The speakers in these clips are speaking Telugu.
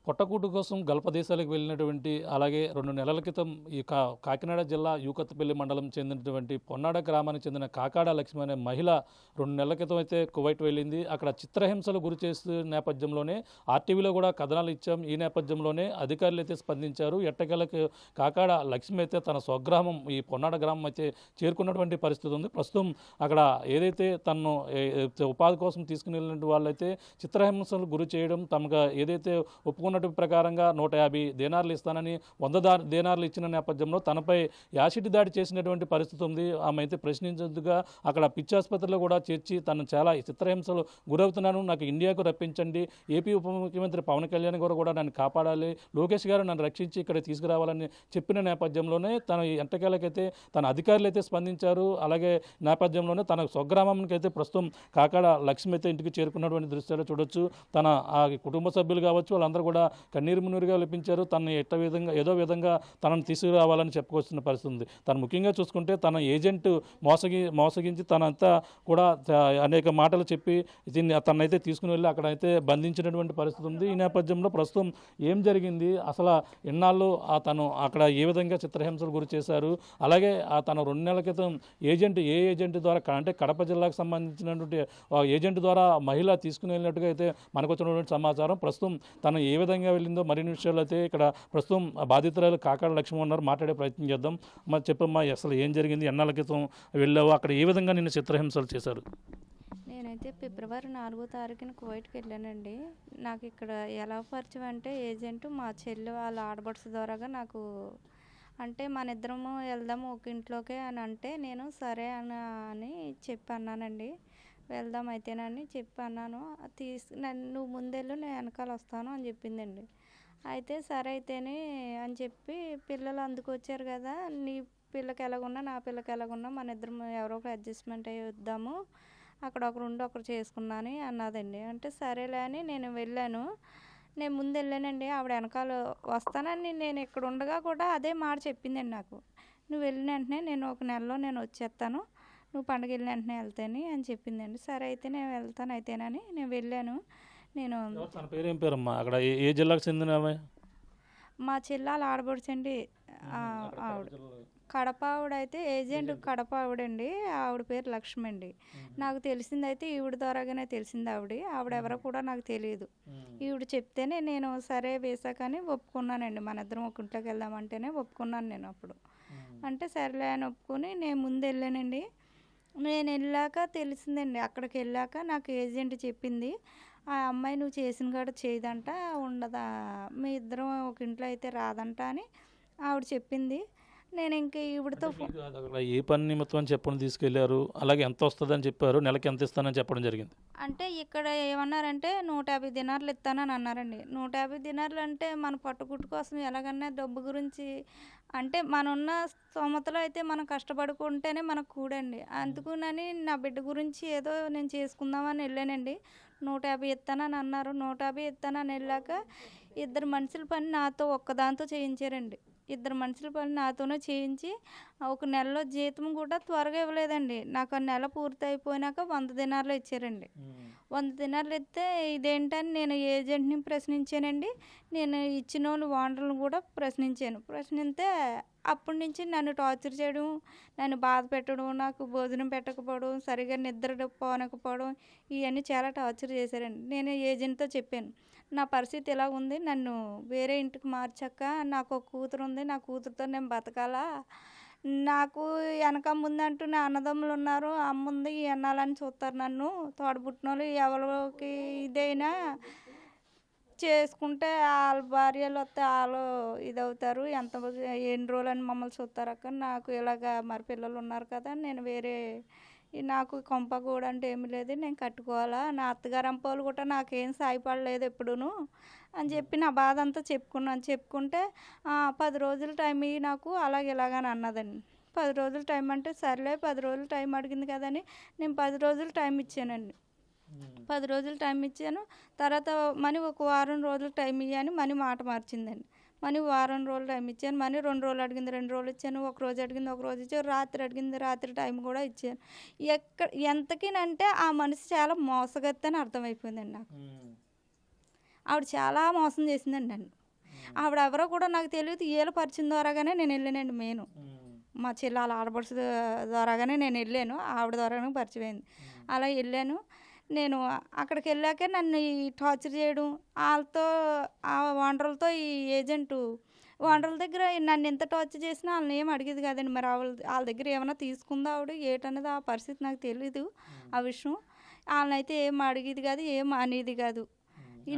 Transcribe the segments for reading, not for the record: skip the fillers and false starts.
పొట్టకూటి కోసం గల్ఫ్ దేశాలకు వెళ్ళినటువంటి అలాగే 2 నెలల క్రితం ఈ కాకినాడ జిల్లా యూకత్పల్లి మండలం చెందినటువంటి పొన్నాడ గ్రామానికి చెందిన కాకాడ లక్ష్మి అనే మహిళ 2 నెలల క్రితం అయితే కువైట్ వెళ్ళింది. అక్కడ చిత్రహింసలు గురి చేస్తున్న నేపథ్యంలోనే ఆర్టీవీలో కూడా కథనాలు ఇచ్చాం. ఈ నేపథ్యంలోనే అధికారులు అయితే స్పందించారు. ఎట్టకేలకు కాకాడ లక్ష్మి అయితే తన స్వగ్రామం ఈ పొన్నాడ గ్రామం అయితే చేరుకున్నటువంటి పరిస్థితి ఉంది. ప్రస్తుతం అక్కడ ఏదైతే తనను ఉపాధి కోసం తీసుకుని వెళ్ళిన వాళ్ళైతే చిత్రహింసలు గురి చేయడం, తమకు ఏదైతే ఒప్పుకున్నట్టు ప్రకారంగా 150 దేనార్లు ఇస్తానని 100 దేనార్లు ఇచ్చిన నేపథ్యంలో తనపై యాసిడ్ దాడి చేసినటువంటి పరిస్థితి ఉంది. ఆమె అయితే ప్రశ్నించేందుగా అక్కడ పిచ్చాసుపత్రిలో కూడా చేర్చి తను చాలా చిత్రహింసలు గురవుతున్నాను, నాకు ఇండియాకు రప్పించండి, ఏపీ ఉప ముఖ్యమంత్రి పవన్ కళ్యాణ్ గారు కూడా నన్ను కాపాడాలి, లోకేష్ గారు నన్ను రక్షించి ఇక్కడ తీసుకురావాలని చెప్పిన నేపథ్యంలోనే తన ఎంటకాలకైతే తన అధికారులు అయితే స్పందించారు. అలాగే నేపథ్యంలోనే తన స్వగ్రామానికి అయితే ప్రస్తుతం కాకాడ లక్ష్మి అయితే ఇంటికి చేరుకున్నటువంటి దృశ్యాలు చూడొచ్చు. తన ఆ కుటుంబ సభ్యులు కావచ్చు వాళ్ళందరూ కూడా కన్నీరు మున్నీరుగా విలిపించారు. తనని ఏదో విధంగా తనను తీసుకురావాలని చెప్పుకొస్తున్న పరిస్థితి ఉంది. తను ముఖ్యంగా చూసుకుంటే తన ఏజెంట్ మోసగించి తనంతా కూడా అనేక మాటలు చెప్పి దీన్ని తనైతే తీసుకుని వెళ్ళి అక్కడైతే బంధించినటువంటి పరిస్థితి ఉంది. ఈ నేపథ్యంలో ప్రస్తుతం ఏం జరిగింది, అసలు ఎన్నాళ్ళు తను అక్కడ ఏ విధంగా చిత్రహింసలు గురి చేశారు, అలాగే తన 2 నెలల క్రితం ఏజెంట్ ద్వారా అంటే కడప జిల్లాకు సంబంధించినటువంటి ఏజెంట్ ద్వారా మహిళ తీసుకుని వెళ్ళినట్టుగా అయితే మనకు వచ్చినటువంటి సమాచారం. ప్రస్తుతం తను ఏ విధంగా వెళ్ళిందో మరిన్ని విషయాలు అయితే ఇక్కడ ప్రస్తుతం బాధితురాలు కాకాడ లక్ష్మి ఉన్నారు, మాట్లాడే ప్రయత్నం చేద్దాం. మరి చెప్పమ్మా, అసలు ఏం జరిగింది, ఎన్నాళ్ళ క్రితం వెళ్ళావు, అక్కడ ఏ విధంగా నిన్ను చిత్రహింసలు చేశారు? నేనైతే ఫిబ్రవరి 4వ తారీఖున కువైట్కి వెళ్ళానండి. నాకు ఇక్కడ ఎలా పరిచయం అంటే ఏజెంట్ మా చెల్లి వాళ్ళ ఆడబడుచు ద్వారాగా నాకు అంటే మన ఇద్దరము వెళ్దాము ఒక ఇంట్లోకే అని అంటే నేను సరే అని చెప్పి అన్నానండి. వెళ్దాం అయితేనని చెప్పి అన్నాను. నువ్వు ముందెళ్ళు నేను వెనకాల వస్తాను అని చెప్పిందండి. అయితే సరే అయితేనే అని చెప్పి పిల్లలు అందుకొచ్చారు కదా, నీ పిల్లకి ఎలాగున్నా నా పిల్లకి ఎలాగున్నా మన ఇద్దరం ఎవరో ఒక అడ్జస్ట్మెంట్ అయ్యి వద్దాము, అక్కడ ఒకరు ఉండి ఒకరు చేసుకున్నాను అన్నదండి. అంటే సరేలే అని నేను వెళ్ళాను. నేను ముందు వెళ్ళానండి, ఆవిడ వెనకాల వస్తానని నేను ఇక్కడ ఉండగా కూడా అదే మాట చెప్పిందండి నాకు. నువ్వు వెళ్ళిన వెంటనే నేను ఒక నెలలో నేను వచ్చేస్తాను, నువ్వు పండుగ వెళ్ళిన వెంటనే వెళ్తాను అని చెప్పిందండి. సరే అయితే నేను వెళ్తాను అయితేనని నేను వెళ్ళాను. నేను తన పేరు ఏం పేరమ్మా, అక్కడ ఏ జిల్లాకు చెందిన ఆమె? మా చెల్లాల ఆడబడుచండి ఆవిడ కడప ఆవిడైతే ఏజెంట్ కడప ఆవిడండి. ఆవిడ పేరు లక్ష్మి అండి. నాకు తెలిసిందైతే ఈవిడ ద్వారాగానే తెలిసింది. ఆవిడ ఎవరో కూడా నాకు తెలియదు. ఈవిడ చెప్తేనే నేను సరే వేసాకని ఒప్పుకున్నానండి. మన ఇద్దరం ఒక ఇంట్లోకి వెళ్దామంటేనే ఒప్పుకున్నాను నేను అప్పుడు. అంటే సరేలే అని ఒప్పుకొని నేను ముందు వెళ్ళానండి. నేను వెళ్ళాక తెలిసిందండి, అక్కడికి వెళ్ళాక నాకు ఏజెంట్ చెప్పింది, ఆ అమ్మాయి నువ్వు చేసిన కాడ చేయదంట, ఉండదా, మీ ఇద్దరం ఒక ఇంట్లో అయితే రాదంట అని ఆవిడ చెప్పింది. నేను ఇంక ఈవిడతో ఏ పని నిమిత్తం అని చెప్పని తీసుకెళ్లారు, అలాగే ఎంత వస్తుందని చెప్పారు, నెలకి ఎంత ఇస్తానని చెప్పడం జరిగింది? అంటే ఇక్కడ ఏమన్నారంటే 150 దినార్లు ఇస్తానని అన్నారండి. 150 దినార్లు అంటే మన పట్టుకుట్టు కోసం ఎలాగన్నా డబ్బు గురించి అంటే మనన్న స్తోమతలో అయితే మనం కష్టపడుకుంటేనే మనకు కూడండి. అందుకునని నా బిడ్డ గురించి ఏదో నేను చేసుకుందామని వెళ్ళానండి. 150 ఇస్తానని అన్నారు. 150 ఇస్తానని వెళ్ళాక ఇద్దరు మనుషుల పని నాతో ఒక్కదాంతో చేయించారండి. ఇద్దరు మనుషుల పని నాతోనే చేయించి ఒక నెలలో జీతం కూడా త్వరగా ఇవ్వలేదండి. నాకు ఆ నెల పూర్తి అయిపోయినాక 100 దినార్లు ఇచ్చారండి. 100 దినార్లు ఇస్తే ఇదేంటని నేను ఏజెంట్ని ప్రశ్నించానండి. నేను ఇచ్చిన వాళ్ళు ఓనర్లను కూడా ప్రశ్నిస్తే అప్పటి నుంచి నన్ను టార్చర్ చేయడం, నన్ను బాధ పెట్టడం, నాకు భోజనం పెట్టకపోవడం, సరిగా నిద్ర పోనకపోవడం, ఇవన్నీ చాలా టార్చర్ చేశారండి. నేను ఏజెంట్తో చెప్పాను, నా పరిస్థితి ఇలా ఉంది, నన్ను వేరే ఇంటికి మార్చక్క, నాకు ఒక కూతురు ఉంది, నా కూతురుతో నేను బతకాలా, నాకు వెనక ముందంటూ నా అన్నదమ్ములు ఉన్నారు, అమ్మ ఉంది, ఎన్నాలని చూస్తారు నన్ను, తోడబుట్టిన వాళ్ళు ఎవరికి ఇదైనా చేసుకుంటే వాళ్ళ భార్యలు వస్తే వాళ్ళు ఇదవుతారు, ఎన్ని రోజులని మమ్మల్ని చూస్తారక్క, నాకు ఇలాగ మరి పిల్లలు ఉన్నారు కదా, నేను వేరే నాకు కొంప కూడా అంటే ఏమీ లేదు, నేను కట్టుకోవాలా, నా అత్తగారు అంపోలు కూడా నాకేం సాయపడలేదు ఎప్పుడూను అని చెప్పి నా బాధ అంతా చెప్పుకుంటే 10 రోజులు టైం ఇవి నాకు ఇలాగని అన్నదండి. 10 రోజులు టైం అంటే సర్లే 10 రోజులు టైం అడిగింది కదని నేను 10 రోజులు టైం ఇచ్చానండి. 10 రోజులు టైం ఇచ్చాను. తర్వాత మనీ ఒక వారం రోజులు టైం ఇవ్వని మనీ మాట మార్చిందండి. మనీ వారం రోజులు టైం ఇచ్చాను. మనీ 2 రోజులు అడిగింది 2 రోజులు ఇచ్చాను. ఒక రోజు అడిగింది ఒక రోజు ఇచ్చాను. రాత్రి అడిగింది రాత్రి టైం కూడా ఇచ్చాను. ఎంతకినంటే ఆ మనిషి చాలా మోసగత్తని అర్థమైపోయిందండి నాకు. ఆవిడ చాలా మోసం చేసిందండి నన్ను. ఆవిడ ఎవరో కూడా నాకు తెలియదు, వీళ్ళ పరిచయం ద్వారాగానే నేను వెళ్ళానండి. మెయిన్ మా చెల్లి ఆడపడుచు ద్వారాగానే నేను వెళ్ళాను, ఆవిడ ద్వారానే పరిచయం అయింది. అలా వెళ్ళాను నేను. అక్కడికి వెళ్ళాక నన్ను ఈ టార్చర్ చేయడం, వాళ్ళతో ఆ ఓనర్లతో ఈ ఏజెంటు ఓనర్ల దగ్గర నన్ను ఎంత టార్చర్ చేసినా వాళ్ళని ఏం అడిగేది కాదండి. మరి వాళ్ళ దగ్గర ఏమైనా తీసుకుందా ఆవిడ ఏటన్నది ఆ పరిస్థితి నాకు తెలీదు ఆ విషయం. వాళ్ళనైతే ఏం అడిగేది కాదు, ఏం అనేది కాదు.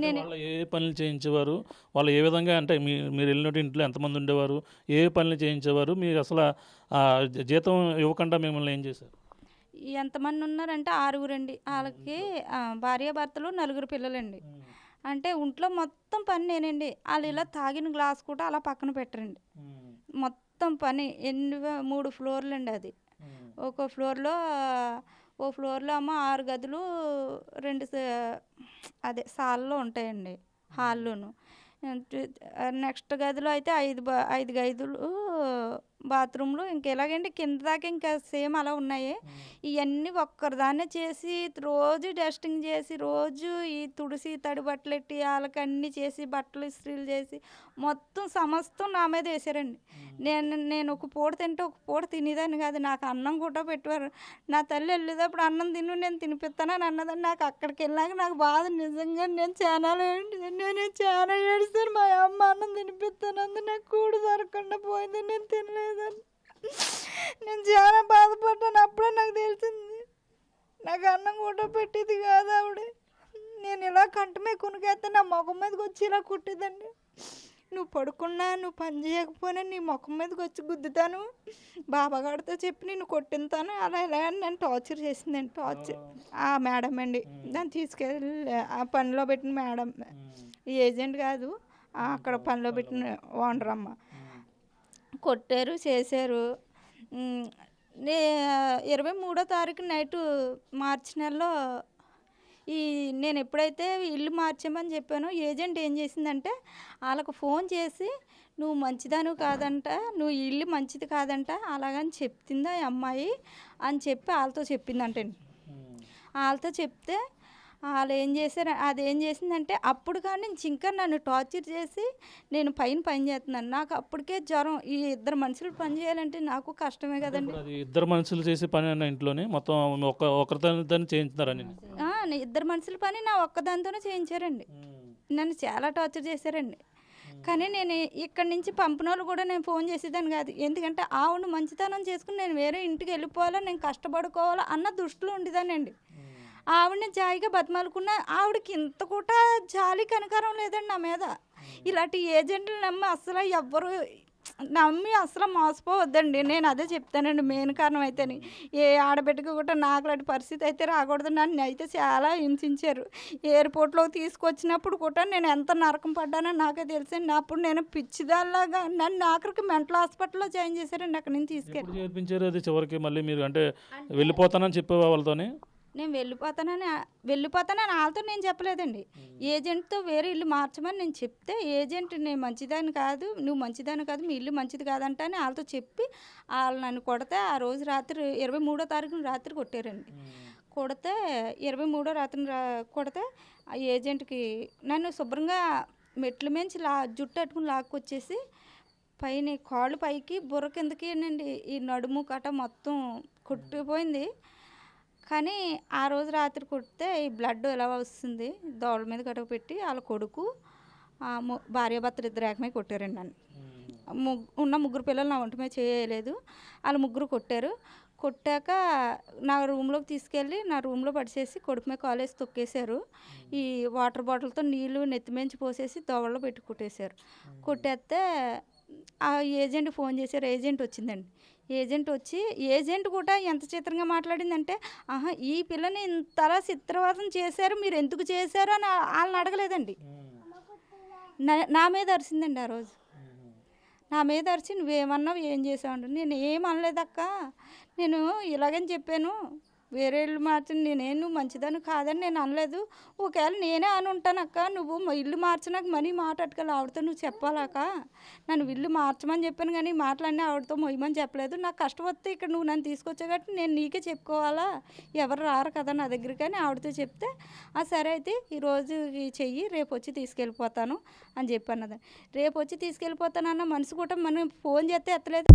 నేను వాళ్ళు ఏ పనులు చేయించేవారు, వాళ్ళు ఏ విధంగా అంటే మీరు వెళ్ళినట్టు ఇంట్లో ఎంతమంది ఉండేవారు, ఏ పనులు చేయించేవారు, మీరు అసలు జీతం ఇవ్వకుండా మిమ్మల్ని ఏం చేశారు? ఎంతమంది ఉన్నారంటే 6గురండి. వాళ్ళకి భార్యాభర్తలు 4 పిల్లలండి. అంటే ఒంట్లో మొత్తం పని నేనండి. వాళ్ళు ఇలా తాగిన గ్లాస్ కూడా అలా పక్కన పెట్టరండి. మొత్తం పని 3 ఫ్లోర్లండి అది. ఒక ఫ్లోర్లో ఏమో 6 గదులు, 2 అదే సాల్లో ఉంటాయండి, హాల్లోను. నెక్స్ట్ గదిలో అయితే 5 గదులు, బాత్రూమ్లు. ఇంక ఎలాగండి కింద దాకా ఇంకా సేమ్ అలా ఉన్నాయి. ఇవన్నీ ఒక్కరిదాన్నే చేసి రోజు డస్టింగ్ చేసి, రోజు ఈ తుడిసి తడి బట్టలు ఎట్టి వాళ్ళకి అన్నీ చేసి, బట్టలు ఇస్త్రీలు చేసి మొత్తం సమస్తం నా మీద వేసారండి. నేను ఒక పూట తింటే ఒక పూట తినేదాన్ని కాదు. నాకు అన్నం కూడా పెట్టేవారు. నా తల్లి వెళ్ళేటప్పుడు అన్నం తిను నేను తినిపిస్తానని అన్నదని. నాకు అక్కడికి వెళ్ళాక నాకు బాధ నిజంగా నేను చాలా ఏడుస్తాను. మా అమ్మ అన్నం తినిపిస్తానందు నాకు కూడు దొరకకుండా పోయింది, నేను తినలేదని. నేను చాలా బాధపడ్డాను. అప్పుడే నాకు తెలిసింది నాకు అన్నం కూడా పెట్టేది కాదు ఆవిడ. నేను ఇలా కంటమే కొనుకేస్తే నా ముఖం మీదకి వచ్చి ఇలా కుట్టేదండి. నువ్వు పడుకున్నా, నువ్వు పని చేయకపోయినా నీ ముఖం మీదకి వచ్చి గుద్దుతాను, బాబాగాడితో చెప్పి నేను కొట్టింతాను, అలా ఇలా అని నన్ను టార్చర్ చేసిందండి. టార్చర్ ఆ మేడం అండి, దాన్ని తీసుకెళ్ళి ఆ పనిలో పెట్టిన మేడం, ఈ ఏజెంట్ కాదు, అక్కడ పనిలో పెట్టిన ఓనర్ అమ్మ. కొట్టారు, చేశారు. 23వ తారీఖు నైటు మార్చి నెలలో నేను ఎప్పుడైతే ఇల్లు మార్చామని చెప్పానో ఏజెంట్ ఏం చేసిందంటే వాళ్ళకు ఫోన్ చేసి నువ్వు మంచిదాను కాదంట, నువ్వు ఇల్లు మంచిది కాదంట అలాగని చెప్తుందా ఈ అమ్మాయి అని చెప్పి వాళ్ళతో చెప్పిందంటండి. వాళ్ళతో చెప్తే వాళ్ళు ఏం చేశారు, అదేం చేసిందంటే అప్పుడు కానీ నుంచి ఇంకా నన్ను టార్చర్ చేసి నేను పని చేస్తున్నాను. నాకు అప్పటికే జ్వరం. ఈ 2 మనుషులు పని చేయాలంటే నాకు కష్టమే కదండి. అది 2 మనుషులు చేసే పని అన్న ఇంట్లోనే మొత్తం ఒకరితో చేయించున్నారని? 2 మనుషుల పని నా ఒక్కదానితోనే చేయించారండి. నన్ను చాలా టార్చర్ చేశారండి. కానీ నేను ఇక్కడి నుంచి పంపిన వాళ్ళు కూడా నేను ఫోన్ చేసేదాన్ని కాదు. ఎందుకంటే ఆవిడ మంచితనం చేసుకుని నేను వేరే ఇంటికి వెళ్ళిపోవాలా, నేను కష్టపడుకోవాలా అన్న దృష్టిలో ఉండేదానండి. ఆవిడని జాయిగా బతిమాలుకున్న ఆవిడకి ఇంత కూడా జాలి కనకారం లేదండి నా మీద. ఇలాంటి ఏజెంట్లు నమ్మి అసలు మోసపోవద్దండి. నేను అదే చెప్తానండి మెయిన్ కారణం అయితేని. ఏ ఆడబిడ్డకి కూడా నాకు లాంటి పరిస్థితి అయితే రాకూడదు. నన్ను అయితే చాలా హింసించారు. ఎయిర్పోర్ట్లోకి తీసుకొచ్చినప్పుడు కూడా నేను ఎంత నరకం పడ్డానో నాకే తెలుసండి. అప్పుడు నేను పిచ్చిదాల్లాగా నన్ను ఆఖరికి మెంటల్ హాస్పిటల్లో జాయిన్ చేశారండి. అక్కడి నుంచి తీసుకెళ్ళి చేర్పించారు. అది చివరికి మళ్ళీ మీరు అంటే వెళ్ళిపోతానని చెప్పే వాళ్ళతోనే నేను వెళ్ళిపోతానని వాళ్ళతో నేను చెప్పలేదండి. ఏజెంట్తో వేరే ఇల్లు మార్చమని నేను చెప్తే ఏజెంట్ నేను మంచిదాన్ని కాదు, నువ్వు మంచిదాన్ని కాదు, మీ ఇల్లు మంచిది కాదంట అని వాళ్ళతో చెప్పి వాళ్ళు నన్ను కొడితే ఆ రోజు రాత్రి 23వ తారీఖున రాత్రి కొట్టారండి. కొడితే 23వ రాత్రి కొడితే ఆ ఏజెంట్కి నన్ను శుభ్రంగా మెట్ల మించి జుట్టు అట్టుకుని లాక్కొచ్చేసి పైన కాళ్ళు పైకి బుర్ర కిందకి అండి ఈ నడుము కట మొత్తం కొట్టిపోయింది. కానీ ఆ రోజు రాత్రి కొడితే ఈ బ్లడ్ ఎలా వస్తుంది దోళ్ళ మీద గడవ పెట్టి వాళ్ళ కొడుకు భార్యాభర్తలు 2 ఏకమై కొట్టారండి నన్ను. ఉన్న 3 పిల్లలు నా ఒంటి మీద చేయలేదు. వాళ్ళు 3 కొట్టారు. కొట్టాక నా రూమ్లోకి తీసుకెళ్ళి నా రూమ్లో పడిచేసి కొడుకు మీద కాలేసి తొక్కేశారు. ఈ వాటర్ బాటిల్తో నీళ్ళు నెత్తిమించి పోసేసి దోవల్లో పెట్టి కొట్టేశారు. కొట్టేస్తే ఆ ఏజెంట్ ఫోన్ చేశారు. ఏజెంట్ వచ్చిందండి. ఏజెంట్ కూడా ఎంత చిత్రంగా మాట్లాడిందంటే ఈ పిల్లని ఇంతలా చిత్రవాదం చేశారు, మీరు ఎందుకు చేశారు అని వాళ్ళని అడగలేదండి. నా మీద అరిసిందండి. ఆ రోజు నా మీద అరిచి నువ్వేమన్నావు, ఏం చేసావు అంటే నేను ఏం అనలేదక్క, నేను ఇలాగని చెప్పాను, వేరే ఇల్లు మార్చని నువ్వు మంచిదని కాదని నేను అనలేదు. ఒకవేళ నేనే అని ఉంటానక్క, నువ్వు ఇల్లు మార్చినాక మనీ మాట్లాడుకోవాలి ఆవిడతో, నువ్వు చెప్పాలక్క. నన్ను ఇల్లు మార్చమని చెప్పాను కానీ ఈ మాటలన్నీ ఆవిడతో మొయ్యమని చెప్పలేదు. నాకు కష్టం వస్తే ఇక్కడ నువ్వు నన్ను తీసుకొచ్చావు కాబట్టి నేను నీకే చెప్పుకోవాలా, ఎవరు రారు కదా నా దగ్గర. కానీ ఆవిడతో చెప్తే సరే అయితే ఈరోజు చెయ్యి, రేపు వచ్చి తీసుకెళ్ళిపోతాను అని చెప్పి అన్నది. రేపు వచ్చి తీసుకెళ్ళిపోతానన్న మనసు కూడా మనం ఫోన్ చేస్తే ఎత్తలేదు.